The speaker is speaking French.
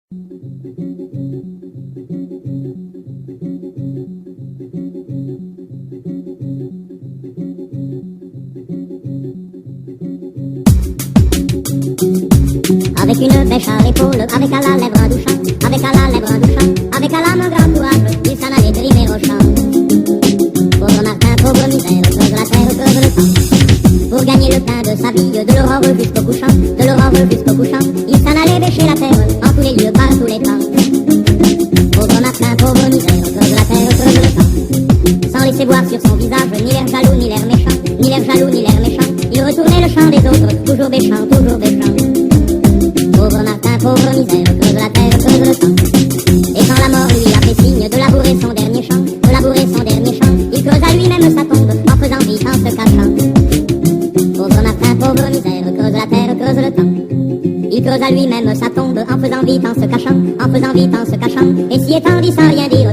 Avec une bêche à l'épaule, avec à la lèvre un doux chant, avec à la lèvre un doux chant, avec à l'âme un grand courage, il s'en allait drimer au champ. Pauvre Martin, pauvre misère, creuse la terre, creuse le temps. Pour gagner le pain de sa vie, de l'aurore jusqu'au couchant, de l'aurore jusqu'au couchant, il s'en allait bêcher la terre, en tous les lieux, par tous les temps. Pauvre Martin, pauvre misère, creuse la terre, creuse le temps. Sans laisser voir sur son visage, ni l'air jaloux, ni l'air méchant, ni l'air jaloux, ni l'air méchant, il retournait le chant des autres, toujours bêchant, toujours bêchant. Pauvre Martin, pauvre misère, creuse la terre, creuse le temps. Et quand la mort lui a fait signe de labourer son dernier champ, de labourer son dernier champ, il creusa lui-même sa tombe en faisant vite, en se cachant. Pauvre Martin, pauvre misère, creuse la terre, creuse le temps. Il creusa lui-même sa tombe en faisant vite, en se cachant, en faisant vite, en se cachant. Et s'y étendit sans rien dire